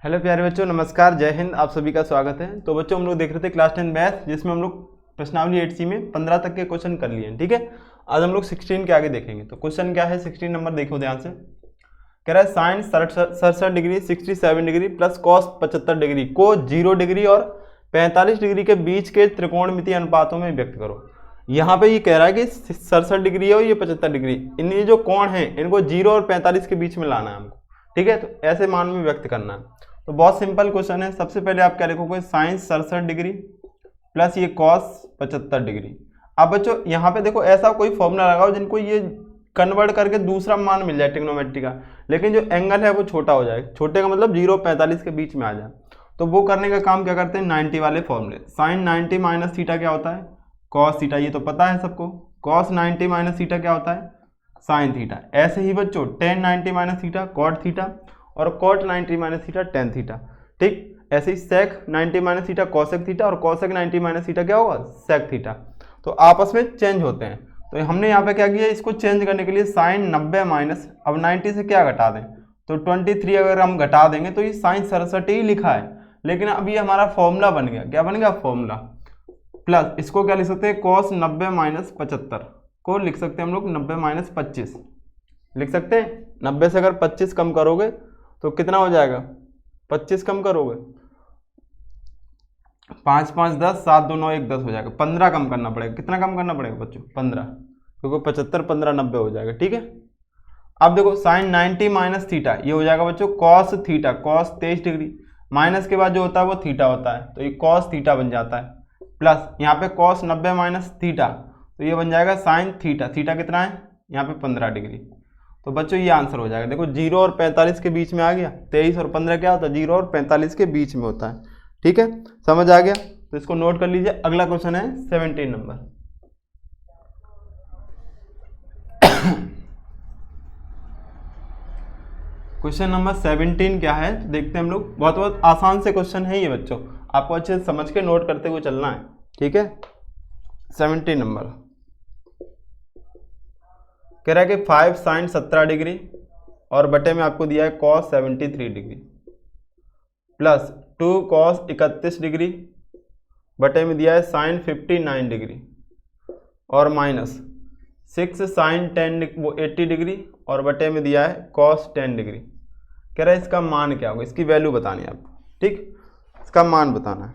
Hello प्यारे बच्चों, नमस्कार, जय हिंद। आप सभी का स्वागत है। तो बच्चों, हम लोग देख रहे थे क्लास 10 मैथ, जिसमें हम लोग प्रश्नावली 8C में 15 तक के क्वेश्चन कर लिए हैं। ठीक है, आज हम लोग 16 के आगे देखेंगे। तो क्वेश्चन क्या है, 16 नंबर देखो ध्यान से। कह रहा है sine 67 degree 67 degree plus cos 75 degree को 0 डिग्री और 45 डिग्री के बीच के त्रिकोणमितीय अनुपातों में व्यक्त करो। यहाँ पे ये कह रहा है कि 67 डिग्री है और ये 75 डिग्री, इन ये जो कोण हैं इनको 0 और 45 के बीच में लाना है हमको। ठीक है, तो ऐसे मान में व्यक्त करना है। तो बहुत सिंपल क्वेश्चन है। सबसे पहले आप क्या लिखोगे, साइन 67 डिग्री प्लस ये कॉस 75 डिग्री। अब बच्चों यहाँ पे देखो, ऐसा कोई फॉर्मूला लगाओ जिनको ये कन्वर्ट करके दूसरा मान मिल जाए ट्रिग्नोमेट्री का, लेकिन जो एंगल है वो छोटा हो जाए। छोटे का मतलब 0 और 45 के बीच में आ जाए। तो वो करने का काम क्या करते हैं, 90 वाले फॉर्मूले। साइन 90 माइनस थीटा क्या होता है, कॉस थीटा, ये तो पता है सबको। कॉस 90 माइनस थीटा क्या होता है, साइन थीटा। ऐसे ही बच्चों tan 90 minus theta cot theta और cot 90 minus theta tan theta. ठीक, ऐसे ही sec 90 minus theta cosec theta और कॉसेक 90 माइनस थीटा क्या होगा, सेक थीटा। तो आपस में चेंज होते हैं। तो हमने यहाँ पे क्या किया, इसको चेंज करने के लिए साइन 90 माइनस, अब 90 से क्या घटा दें, तो 23 अगर हम घटा देंगे तो ये साइन 67 ही लिखा है, लेकिन अब ये हमारा फॉर्मूला बन गया। क्या बन गया, फॉर्मूला। प्लस इसको क्या लिख सकते हैं, कॉस 90 माइनस 75 को लिख सकते हैं हम लोग 90 माइनस 25 लिख सकते हैं। 90 से अगर 25 कम करोगे तो कितना हो जाएगा, 25 कम करोगे 5 5 10, 7 2 9 1 10 हो जाएगा। 15 कम करना पड़ेगा। कितना कम करना पड़ेगा बच्चों, 15, क्योंकि 75 15 90 हो जाएगा। ठीक है, अब देखो साइन 90 माइनस थीटा ये हो जाएगा बच्चों cos theta, cos 23 degree, minus के बाद जो होता है वो थीटा होता है, तो ये कॉस थीटा बन जाता है। प्लस यहाँ पे कॉस 90 माइनस थीटा, तो ये बन जाएगा साइन थीटा। थीटा कितना है यहाँ पे 15 डिग्री। तो बच्चों ये आंसर हो जाएगा। देखो 0 और 45 के बीच में आ गया। 23 और 15 क्या होता है, 0 और 45 के बीच में होता है। ठीक है, समझ आ गया। तो इसको नोट कर लीजिए। अगला क्वेश्चन है 17 नंबर। क्वेश्चन नंबर 17 क्या है, तो देखते हैं हम लोग। बहुत बहुत आसान से क्वेश्चन है ये बच्चों, आपको अच्छे से समझ के नोट करते हुए चलना है। ठीक है, 17 नंबर कह रहा है कि 5 साइन 17 डिग्री और बटे में आपको दिया है cos 73 degree plus 2 cos 31 degree बटे में दिया है साइन 59 डिग्री और माइनस 6 साइन 80 डिग्री और बटे में दिया है कॉस 10 डिग्री। कह रहा है इसका मान क्या होगा, इसकी वैल्यू बतानी है आपको। ठीक, इसका मान बताना है।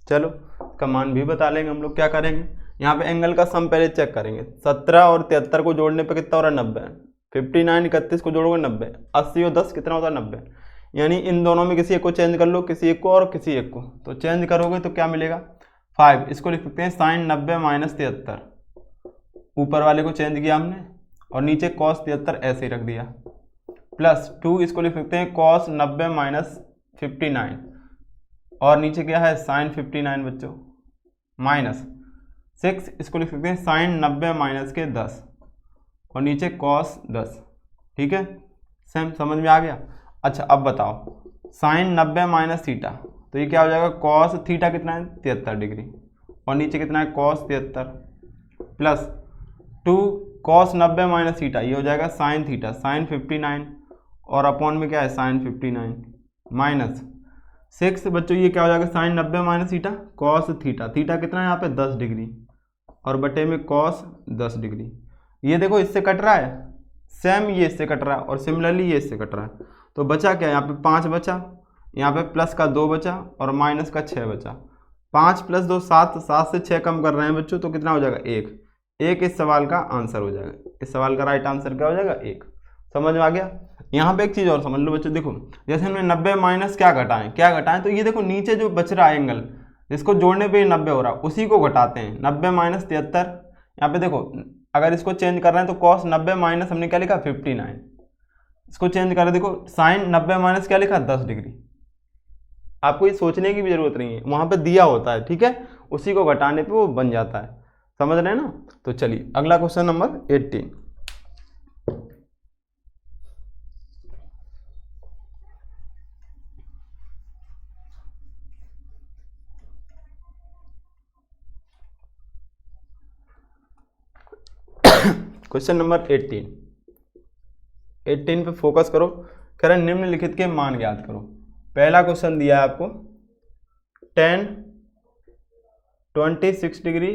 चलो इसका मान भी बता लेंगे हम लोग। क्या करेंगे, यहाँ पे एंगल का सम पहले चेक करेंगे। 17 और 73 को जोड़ने पे कितना हो रहा है, 90। 59 31 को जोड़ोगे 90, 80 और 10 कितना होता है, 90। यानी इन दोनों में किसी एक को चेंज कर लो, किसी एक को और किसी एक को। तो चेंज करोगे तो क्या मिलेगा, 5। इसको लिख सकते हैं साइन 90 माइनस 73, ऊपर वाले को चेंज किया हमने, और नीचे कॉस 73 ऐसे ही रख दिया। प्लस 2 इसको लिख सकते हैं कॉस 90 माइनस 59, और नीचे क्या है साइन 59 बच्चों, माइनस 6 इसको लिख सकते हैं साइन 90 माइनस के 10 और नीचे कॉस 10। ठीक है, सेम समझ में आ गया। अच्छा अब बताओ, साइन 90 माइनस थीटा, तो ये क्या हो जाएगा, कॉस थीटा कितना है 73 डिग्री और नीचे कितना है cos 73 plus 2 cos 90 minus theta, ये हो जाएगा साइन थीटा, साइन 59 और अपॉन में क्या है साइन 59 माइनस 6 बच्चों, ये क्या हो जाएगा sine 90 minus theta cos theta. Theta कितना है यहाँ पे 10 डिग्री और बटे में कॉस 10 डिग्री। ये देखो इससे कट रहा है, सेम ये इससे कट रहा है और सिमिलरली ये इससे कट रहा है। तो बचा क्या, यहाँ पे 5 बचा, यहाँ पे प्लस का 2 बचा और माइनस का 6 बचा। 5 प्लस 2 7, 7 से 6 कम कर रहे हैं बच्चों, तो कितना हो जाएगा 1 इस सवाल का आंसर हो जाएगा। इस सवाल का राइट आंसर क्या हो जाएगा 1। समझ में आ गया। यहाँ पे एक चीज़ और समझ लो बच्चों, देखो जैसे हमने 90 माइनस क्या घटाएं, तो ये देखो नीचे जो बच रहा है एंगल, जिसको जोड़ने पे 90 हो रहा है, उसी को घटाते हैं। 90 माइनस 73, यहाँ पे देखो अगर इसको चेंज कर रहे हैं तो कॉस 90 माइनस हमने क्या लिखा 59, इसको चेंज कर देखो साइन 90 माइनस क्या लिखा 10 डिग्री। आपको ये सोचने की भी जरूरत नहीं है, वहां पे दिया होता है। ठीक है, उसी को घटाने पे वो बन जाता है। समझ रहे हैं ना। तो चलिए अगला क्वेश्चन नंबर 18। क्वेश्चन नंबर 18 पे फोकस करो। कह रहे निम्नलिखित के मान ज्ञात करो। पहला क्वेश्चन दिया है आपको tan 26 डिग्री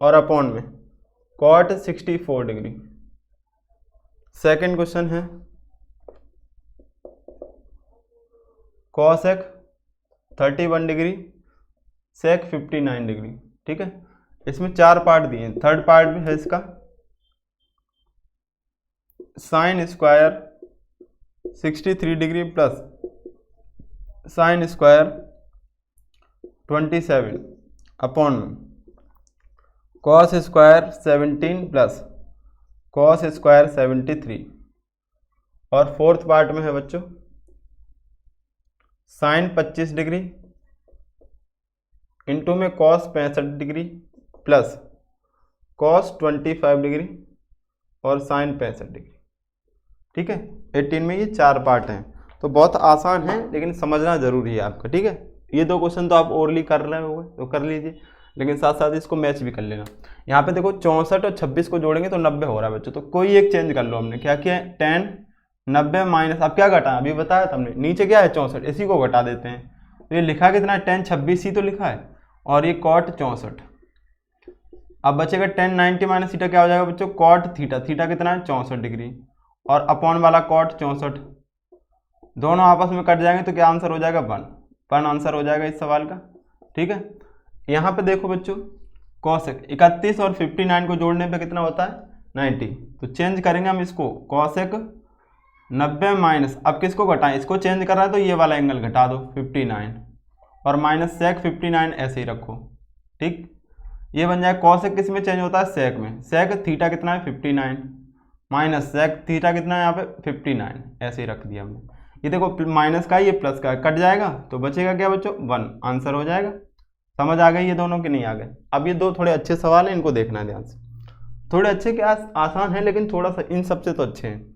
और अपॉन में cot 64 डिग्री। सेकंड क्वेश्चन है cosec 31 डिग्री sec 59 डिग्री। ठीक है, इसमें 4 पार्ट दिए हैं। थर्ड पार्ट भी है इसका sine square 63 degree plus sine square 27 upon में cos square 17 plus cos square 73। और फोर्थ पार्ट में है बच्चों साइन 25 डिग्री इंटू में cos 65 degree plus cos 25 degree और साइन 65 डिग्री। ठीक है, 18 में ये 4 पार्ट हैं। तो बहुत आसान है लेकिन समझना जरूरी है आपका। ठीक है, ये 2 क्वेश्चन तो आप ओरली कर रहे होंगे तो कर लीजिए, लेकिन साथ साथ इसको मैच भी कर लेना। यहाँ पे देखो 64 और 26 को जोड़ेंगे तो 90 हो रहा है बच्चों। तो कोई एक चेंज कर लो। हमने क्या किया है, tan 90 माइनस, अब क्या घटा अभी बताया था हमने, नीचे क्या है 64, इसी को घटा देते हैं। तो ये लिखा कितना है, tan 26 ही तो लिखा है और ये cot 64। अब बचेगा tan 90 माइनस थीटा, क्या हो जाएगा बच्चों, cot थीटा। थीटा कितना है 64 डिग्री और अपॉन वाला cot 64, दोनों आपस में कट जाएंगे तो क्या आंसर हो जाएगा 1 आंसर हो जाएगा इस सवाल का। ठीक है, यहाँ पे देखो बच्चों कॉसेक 31 और 59 को जोड़ने पे कितना होता है 90। तो चेंज करेंगे हम इसको, कॉसेक 90 माइनस, अब किसको घटाएं, इसको चेंज कर रहा है तो ये वाला एंगल घटा दो 59 और माइनस सेक 59 ऐसे ही रखो। ठीक, ये बन जाए कॉसेक किस में चेंज होता है, सेक में। सेक थीटा कितना है 59 माइनस सेक थीटा कितना है यहाँ पे 59, ऐसे ही रख दिया हमने। ये देखो माइनस का ये प्लस का कट जाएगा तो बचेगा क्या बच्चों 1 आंसर हो जाएगा। समझ आ गई ये दोनों के नहीं आ गए। अब ये 2 थोड़े अच्छे सवाल हैं, इनको देखना है ध्यान से। थोड़े अच्छे क्या, आसान है लेकिन थोड़ा सा इन सबसे तो अच्छे हैं।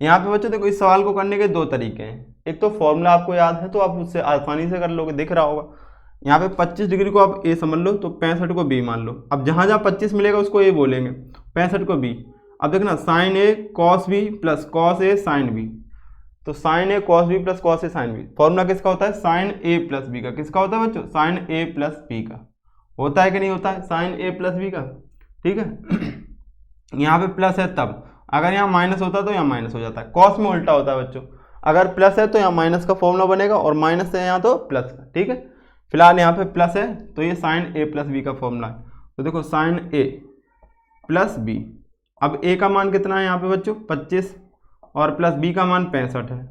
यहाँ पे बच्चों देखो इस सवाल को करने के 2 तरीके हैं। एक तो फॉर्मूला आपको याद है तो आप उससे आसानी से कर लोगे, दिख रहा होगा। यहाँ पे 25 डिग्री को आप ए समझ लो तो 65 को बी मान लो। अब जहाँ जहाँ 25 मिलेगा उसको ए बोलेंगे, 65 को बी। अब देखना sign A cos B plus cos A sine B, तो sign A cos B plus cos A sine B. Formula किसका होता है, साइन ए प्लस बी का। किसका होता है बच्चों, साइन ए प्लस बी का। होता है कि नहीं होता है, साइन ए प्लस बी का। ठीक है, यहाँ पे प्लस है तब, अगर यहाँ माइनस होता तो यहाँ माइनस हो जाता है। कॉस में उल्टा होता है बच्चों, अगर प्लस है तो यहाँ माइनस का फॉर्मूला बनेगा और माइनस है यहाँ तो प्लस का। ठीक है, फिलहाल यहाँ पे प्लस है तो ये साइन ए प्लस बी का फॉर्मूला है। तो देखो साइन ए प्लस बी, अब ए का मान कितना है यहाँ पे बच्चों 25 और प्लस बी का मान 65 है।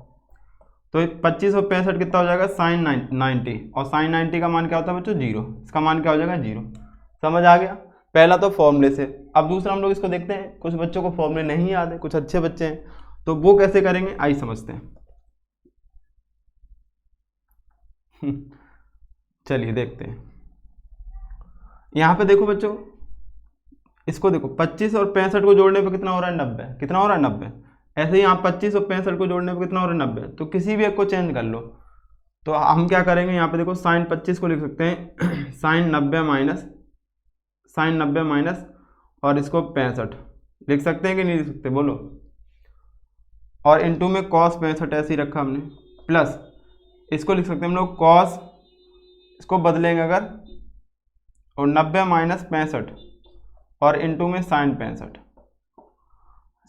तो 25 और 65 कितना हो जाएगा साइन 90, और साइन 90 का मान क्या होता है बच्चों 0, इसका मान क्या हो जाएगा 0। समझ आ गया, पहला तो फॉर्मूले से। अब दूसरा हम लोग इसको देखते हैं, कुछ बच्चों को फॉर्मूले नहीं याद है, कुछ अच्छे बच्चे हैं तो वो कैसे करेंगे आइए समझते हैं। चलिए देखते हैं। यहाँ पे देखो बच्चों, इसको देखो 25 और 65 को जोड़ने पे कितना हो रहा है 90, कितना हो रहा है 90। ऐसे ही यहाँ 25 और 65 को जोड़ने पे कितना हो रहा है 90, तो किसी भी एक को चेंज कर लो। तो हम क्या करेंगे, यहाँ पे देखो साइन 25 को लिख सकते हैं साइन 90 माइनस और इसको 65 लिख सकते हैं कि नहीं लिख सकते बोलो। और इनटू में कॉस 65 ऐसे ही रखा हमने, प्लस इसको लिख सकते हैं हम लोग कॉस, इसको बदलेंगे अगर, और 90 माइनस 65 और इनटू में साइन 65।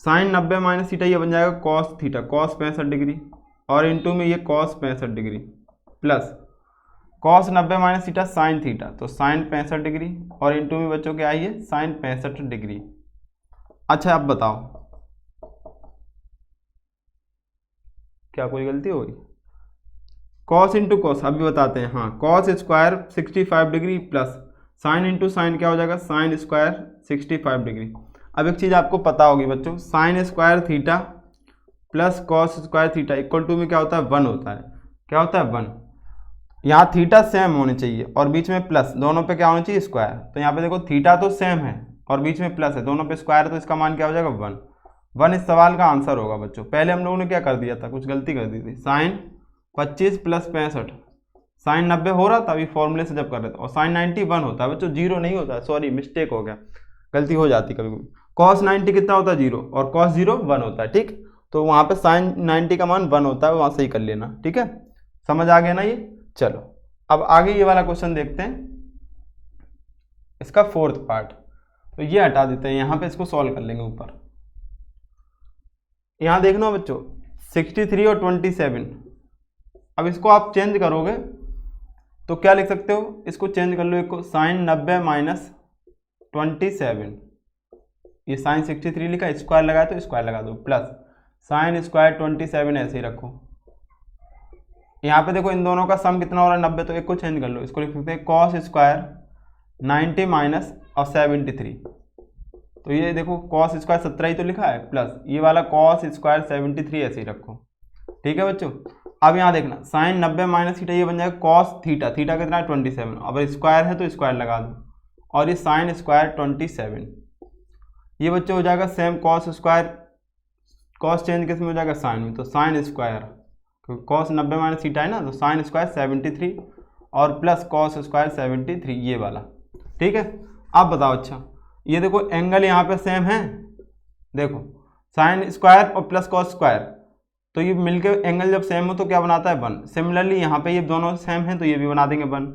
साइन 90 माइनस थीटा ये बन जाएगा कॉस थीटा, कॉस 65 डिग्री और इनटू में ये cos 65 degree plus cos 90 minus theta sine theta, तो साइन 65 डिग्री और इनटू में बच्चों क्या आई है साइन 65 डिग्री। अच्छा अब बताओ क्या कोई गलती हो गई, कॉस इंटू कॉस अभी बताते हैं। हाँ, cos square 65 degree plus sine into sine क्या हो जाएगा साइन स्क्वायर 65 डिग्री। अब एक चीज़ आपको पता होगी बच्चों, sine square theta plus cos square theta equal to में क्या होता है 1 होता है। क्या होता है 1। यहाँ थीटा सेम होने चाहिए और बीच में प्लस, दोनों पे क्या होना चाहिए स्क्वायर। तो यहाँ पे देखो थीटा तो सेम है और बीच में प्लस है, दोनों पे स्क्वायर है, तो इसका मान क्या हो जाएगा 1 इस सवाल का आंसर होगा बच्चों। पहले हम लोगों ने क्या कर दिया था, कुछ गलती कर दी थी। साइन 25 प्लस 65 साइन 90 हो रहा था अभी फॉर्मूले से जब कर रहे थे, और साइन 90 1 होता है बच्चों, 0 नहीं होता है। सॉरी मिस्टेक हो गया, गलती हो जाती कभी कभी। कॉस 90 कितना होता है 0 और कॉस 0 1 होता है। ठीक, तो वहाँ पे साइन 90 का मान 1 होता है, वहाँ से ही कर लेना। ठीक है, समझ आ गया ना ये। चलो अब आगे ये वाला क्वेश्चन देखते हैं, इसका फोर्थ पार्ट। तो ये हटा देते हैं यहाँ पे, इसको सॉल्व कर लेंगे ऊपर। यहाँ देखना बच्चों 63 और 27, अब इसको आप चेंज करोगे तो क्या लिख सकते हो, इसको चेंज कर लो, एक को साइन 90 माइनस 27, ये साइन 63 लिखा, स्क्वायर लगाया तो स्क्वायर लगा दो, प्लस साइन स्क्वायर 27 ऐसे ही रखो। यहाँ पे देखो इन दोनों का सम कितना हो रहा है 90, तो एक को चेंज कर लो, इसको लिख सकते हैं कॉस स्क्वायर 90 माइनस और 73, तो ये देखो कॉस स्क्वायर 17 ही तो लिखा है, प्लस ये वाला कॉस स्क्वायर 73 ऐसे ही रखो। ठीक है बच्चों, अब यहाँ देखना साइन 90 माइनस थीटा, ये बन जाएगा कॉस थीटा, थीटा कितना है 27, अब स्क्वायर है तो स्क्वायर लगा दो, और ये साइन स्क्वायर 27, ये बच्चों हो जाएगा same cos square, cos change किस में हो जाएगा साइन में, तो साइन स्क्वायर, क्योंकि कॉस 90 माइनस थीटा है ना, तो साइन स्क्वायर 73 और प्लस कॉस स्क्वायर 73, ये वाला। ठीक है, अब बताओ अच्छा ये देखो एंगल यहाँ पे सेम है, देखो साइन स्क्वायर और प्लस कॉस स्क्वायर, तो ये मिलकर एंगल जब सेम हो तो क्या बनाता है 1। सिमिलरली यहाँ पे ये दोनों सेम हैं तो ये भी बना देंगे 1,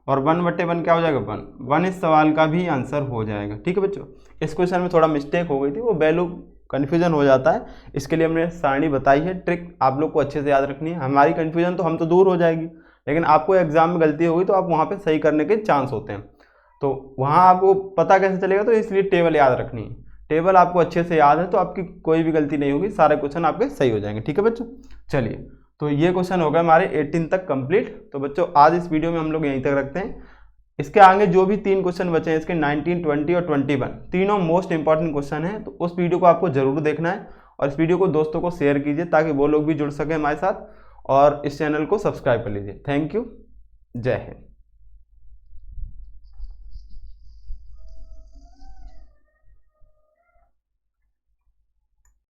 और 1/1 क्या हो जाएगा 1 इस सवाल का भी आंसर हो जाएगा। ठीक है बच्चों, इस क्वेश्चन में थोड़ा मिस्टेक हो गई थी, वो वैल्यू कन्फ्यूजन हो जाता है, इसके लिए हमने सारणी बताई है, ट्रिक आप लोग को अच्छे से याद रखनी है। हमारी कन्फ्यूजन तो हम तो दूर हो जाएगी, लेकिन आपको एग्जाम में गलती होगी तो आप वहाँ पे सही करने के चांस होते हैं, तो वहाँ आपको पता कैसे चलेगा, तो इसलिए टेबल याद रखनी है। टेबल आपको अच्छे से याद है तो आपकी कोई भी गलती नहीं होगी, सारे क्वेश्चन आपके सही हो जाएंगे। ठीक है बच्चों, चलिए तो ये क्वेश्चन हो गए हमारे 18 तक कंप्लीट। तो बच्चों आज इस वीडियो में हम लोग यहीं तक रखते हैं, इसके आगे जो भी 3 क्वेश्चन बचे हैं, इसके 19, 20 और 21, तीनों मोस्ट इंपॉर्टेंट क्वेश्चन हैं, तो उस वीडियो को आपको जरूर देखना है, और इस वीडियो को दोस्तों को शेयर कीजिए ताकि वो लोग भी जुड़ सकें हमारे साथ, और इस चैनल को सब्सक्राइब कर लीजिए। थैंक यू, जय हिंद।